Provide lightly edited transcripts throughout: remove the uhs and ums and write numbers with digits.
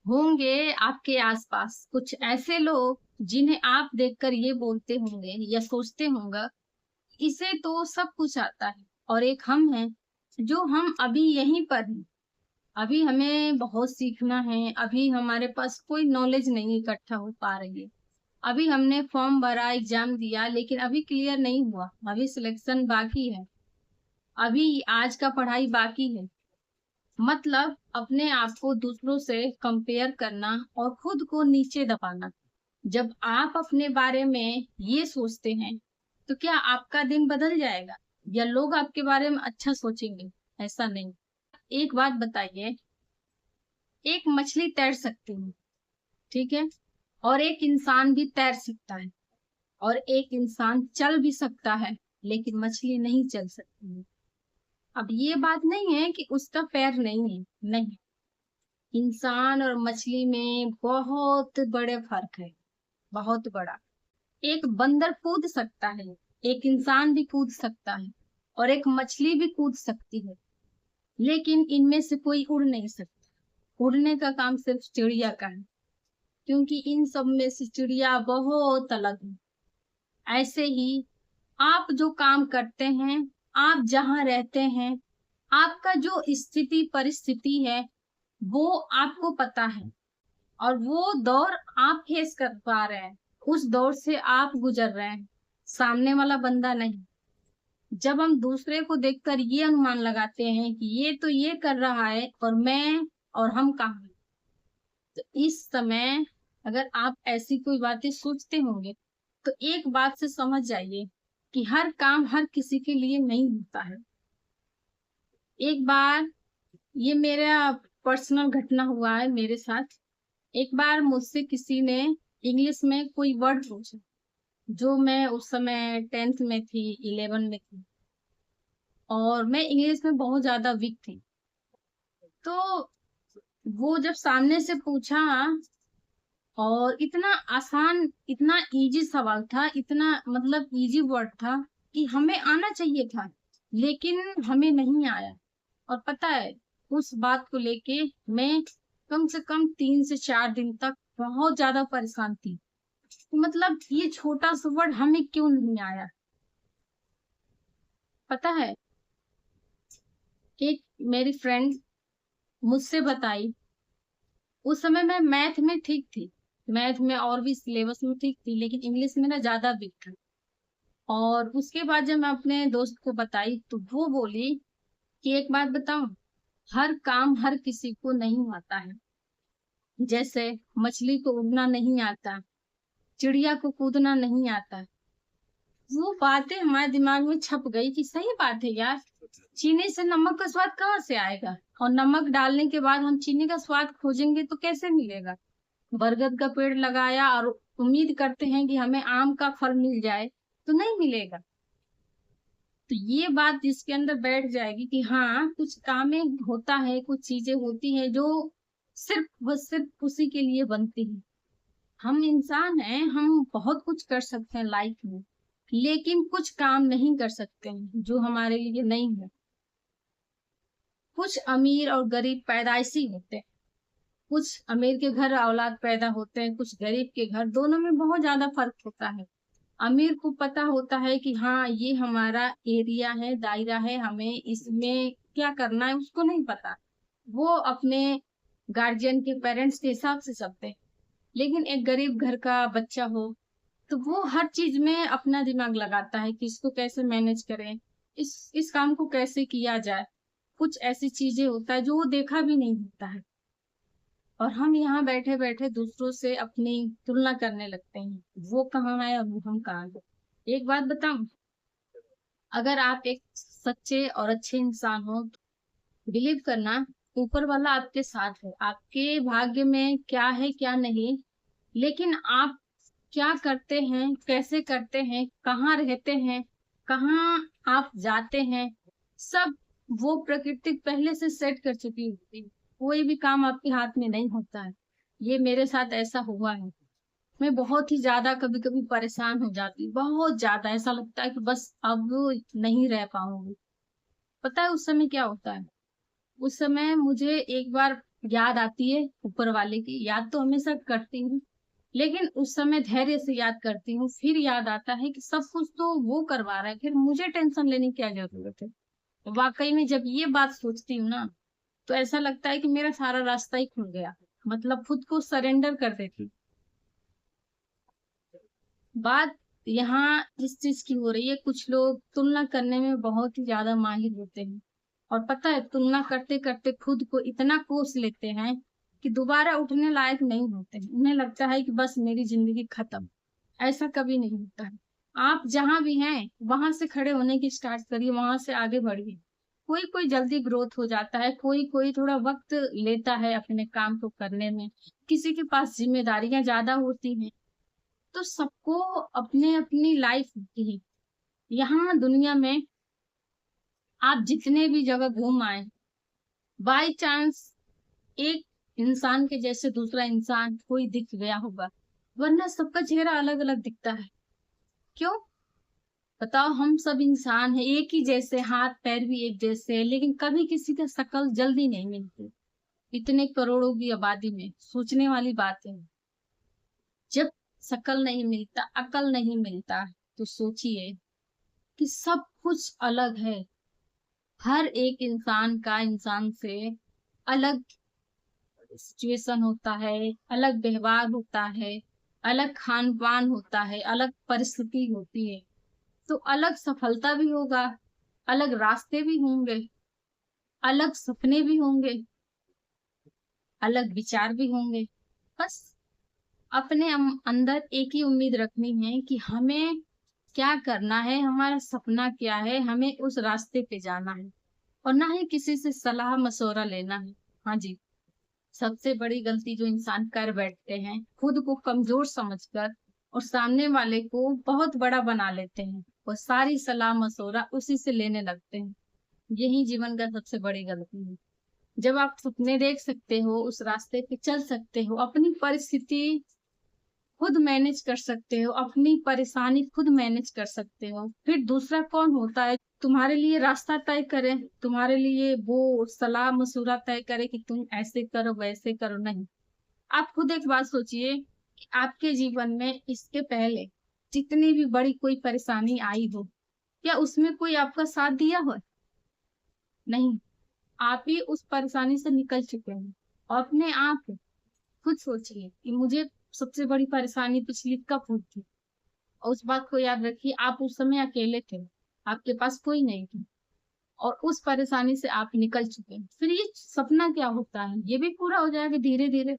होंगे आपके आसपास कुछ ऐसे लोग जिन्हें आप देखकर ये बोलते होंगे या सोचते होंगे, इसे तो सब कुछ आता है। और एक हम हैं जो हम अभी यहीं पर हैं। अभी हमें बहुत सीखना है, अभी हमारे पास कोई नॉलेज नहीं इकट्ठा हो पा रही है। अभी हमने फॉर्म भरा, एग्जाम दिया, लेकिन अभी क्लियर नहीं हुआ, अभी सिलेक्शन बाकी है, अभी आज का पढ़ाई बाकी है। मतलब अपने आप को दूसरों से कंपेयर करना और खुद को नीचे दबाना। जब आप अपने बारे में ये सोचते हैं, तो क्या आपका दिन बदल जाएगा या लोग आपके बारे में अच्छा सोचेंगे? ऐसा नहीं। एक बात बताइए, एक मछली तैर सकती है, ठीक है, और एक इंसान भी तैर सकता है, और एक इंसान चल भी सकता है, लेकिन मछली नहीं चल सकती है। अब ये बात नहीं है कि उसका पैर नहीं है, नहीं। इंसान और मछली में बहुत बड़े फर्क है, बहुत बड़ा। एक बंदर कूद सकता है, एक इंसान भी कूद सकता है, और एक मछली भी कूद सकती है, लेकिन इनमें से कोई उड़ नहीं सकता। उड़ने का काम सिर्फ चिड़िया का है, क्योंकि इन सब में से चिड़िया बहुत अलग है। ऐसे ही आप जो काम करते हैं, आप जहाँ रहते हैं, आपका जो स्थिति परिस्थिति है, वो आपको पता है, और वो दौर आप फेस कर पा रहे हैं, उस दौर से आप गुजर रहे हैं, सामने वाला बंदा नहीं। जब हम दूसरे को देखकर ये अनुमान लगाते हैं कि ये तो ये कर रहा है और मैं और हम कहाँ हैं, तो इस समय अगर आप ऐसी कोई बातें सोचते होंगे, तो एक बात से समझ जाइए कि हर काम हर किसी के लिए नहीं होता है। एक बार, ये मेरा पर्सनल घटना हुआ है मेरे साथ। एक बार मुझसे किसी ने इंग्लिश में कोई वर्ड पूछा, जो मैं उस समय 10th में थी, 11 में थी, और मैं इंग्लिश में बहुत ज्यादा वीक थी। तो वो जब सामने से पूछा, और इतना आसान, इतना इजी सवाल था, इतना मतलब इजी वर्ड था कि हमें आना चाहिए था, लेकिन हमें नहीं आया। और पता है, उस बात को लेके मैं कम से कम 3 से 4 दिन तक बहुत ज्यादा परेशान थी। मतलब ये छोटा सा वर्ड हमें क्यों नहीं आया? पता है, एक मेरी फ्रेंड मुझसे बताई, उस समय मैं मैथ में ठीक थी, मैथ में और भी सिलेबस में ठीक थी, लेकिन इंग्लिश में ना ज्यादा वीक था। और उसके बाद जब मैं अपने दोस्त को बताई, तो वो बोली कि एक बात बताऊं, हर काम हर किसी को नहीं आता है। जैसे मछली को उड़ना नहीं आता, चिड़िया को कूदना नहीं आता। वो बातें हमारे दिमाग में छप गई कि सही बात है यार, चीनी से नमक का स्वाद कहाँ से आएगा? और नमक डालने के बाद हम चीनी का स्वाद खोजेंगे तो कैसे मिलेगा? बरगद का पेड़ लगाया और उम्मीद करते हैं कि हमें आम का फल मिल जाए, तो नहीं मिलेगा। तो ये बात जिसके अंदर बैठ जाएगी कि हाँ, कुछ कामें होता है, कुछ चीजें होती हैं जो सिर्फ बस सिर्फ उसी के लिए बनती है। हम इंसान हैं, हम बहुत कुछ कर सकते हैं लाइफ में, लेकिन कुछ काम नहीं कर सकते हैं जो हमारे लिए नहीं है। कुछ अमीर और गरीब पैदाइशी होते हैं, कुछ अमीर के घर औलाद पैदा होते हैं, कुछ गरीब के घर, दोनों में बहुत ज्यादा फर्क होता है। अमीर को पता होता है कि हाँ, ये हमारा एरिया है, दायरा है, हमें इसमें क्या करना है उसको नहीं पता। वो अपने गार्जियन के पेरेंट्स के हिसाब से चलते हैं। लेकिन एक गरीब घर का बच्चा हो, तो वो हर चीज में अपना दिमाग लगाता है कि इसको कैसे मैनेज करें, इस काम को कैसे किया जाए। कुछ ऐसी चीजें होता है जो वो देखा भी नहीं होता है, और हम यहाँ बैठे बैठे दूसरों से अपनी तुलना करने लगते हैं, वो कहाँ है और हम कहाँ हैं। एक बात बताऊं, अगर आप एक सच्चे और अच्छे इंसान हो, बिलीव करना, ऊपर वाला आपके साथ है। आपके भाग्य में क्या है क्या नहीं, लेकिन आप क्या करते हैं, कैसे करते हैं, कहाँ रहते हैं, कहाँ आप जाते हैं, सब वो प्रकृति पहले से सेट कर चुकी होती है। कोई भी काम आपके हाथ में नहीं होता है। ये मेरे साथ ऐसा हुआ है। मैं बहुत ही ज्यादा कभी कभी परेशान हो जाती हूँ, बहुत ज्यादा, ऐसा लगता है कि बस अब नहीं रह पाऊंगी। पता है उस समय क्या होता है? उस समय मुझे एक बार याद आती है ऊपर वाले की, याद तो हमेशा करती हूँ, लेकिन उस समय धैर्य से याद करती हूँ। फिर याद आता है कि सब कुछ तो वो करवा रहा है, फिर मुझे टेंशन लेने की क्या जरूरत है। वाकई में जब ये बात सोचती हूँ ना, तो ऐसा लगता है कि मेरा सारा रास्ता ही खुल गया, मतलब खुद को सरेंडर कर देती हूँ। बात यहाँ इस चीज की हो रही है, कुछ लोग तुलना करने में बहुत ही ज्यादा माहिर होते हैं, और पता है तुलना करते करते खुद को इतना कोस लेते हैं कि दोबारा उठने लायक नहीं होते हैं। उन्हें लगता है कि बस मेरी जिंदगी खत्म। ऐसा कभी नहीं होता है। आप जहां भी हैं वहां से खड़े होने की स्टार्ट करिए, वहां से आगे बढ़िए। कोई कोई जल्दी ग्रोथ हो जाता है, कोई कोई थोड़ा वक्त लेता है अपने काम को करने में, किसी के पास जिम्मेदारियां ज्यादा होती हैं। तो सबको अपने अपनी लाइफ होती है। यहाँ दुनिया में आप जितने भी जगह घूम आए, बाय चांस एक इंसान के जैसे दूसरा इंसान कोई दिख गया होगा, वरना सबका चेहरा अलग अलग दिखता है। क्यों? बताओ, हम सब इंसान हैं, एक ही जैसे, हाथ पैर भी एक जैसे हैं, लेकिन कभी किसी का शक्ल जल्दी नहीं मिलती। इतने करोड़ों की आबादी में सोचने वाली बात है। जब शक्ल नहीं मिलता, अकल नहीं मिलता, तो सोचिए कि सब कुछ अलग है। हर एक इंसान का इंसान से अलग सिचुएशन होता है, अलग व्यवहार होता है, अलग खान पान होता है, अलग परिस्थिति होती है। तो अलग सफलता भी होगा, अलग रास्ते भी होंगे, अलग सपने भी होंगे, अलग विचार भी होंगे। बस अपने अंदर एक ही उम्मीद रखनी है कि हमें क्या करना है, हमारा सपना क्या है, हमें उस रास्ते पे जाना है, और ना ही किसी से सलाह मशवरा लेना है। हाँ जी, सबसे बड़ी गलती जो इंसान कर बैठते हैं, खुद को कमजोर समझकर और सामने वाले को बहुत बड़ा बना लेते हैं, और सारी सलाह मशवरा उसी से लेने लगते हैं। यही जीवन का सबसे बड़ी गलती है। जब आप सपने देख सकते हो, उस रास्ते पे चल सकते हो, अपनी परिस्थिति खुद मैनेज कर सकते हो, अपनी परेशानी खुद मैनेज कर सकते हो, फिर दूसरा कौन होता है तुम्हारे लिए रास्ता तय करे, तुम्हारे लिए वो सलाह मशूरा तय करे कि तुम ऐसे करो वैसे करो? नहीं। आप खुद एक बात सोचिए कि आपके जीवन में इसके पहले जितनी भी बड़ी कोई परेशानी आई हो, क्या उसमें कोई आपका साथ दिया हो? नहीं। आप ही उस परेशानी से निकल चुके हैं, और अपने आप खुद सोचिए कि मुझे सबसे बड़ी परेशानी पिछली कब हुई थी, और उस बात को याद रखिए, आप उस समय अकेले थे, आपके पास कोई नहीं था, और उस परेशानी से आप निकल चुके हैं। फिर ये सपना क्या होता है, ये भी पूरा हो जाएगा धीरे धीरे।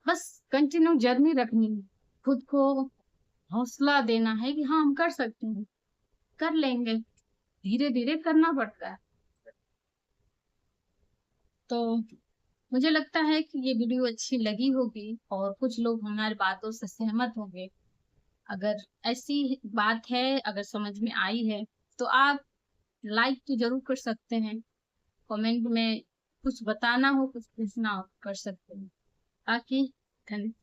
बस कंटिन्यू जर्नी रखनी है, खुद को हौसला देना है कि हाँ हम कर सकते हैं, कर लेंगे। धीरे धीरे करना पड़ता है। तो मुझे लगता है कि ये वीडियो अच्छी लगी होगी, और कुछ लोग हमारी बातों से सहमत होंगे। अगर ऐसी बात है, अगर समझ में आई है, तो आप लाइक तो जरूर कर सकते हैं। कमेंट में कुछ बताना हो, कुछ पूछना हो, कर सकते हैं। बाकी धन्यवाद।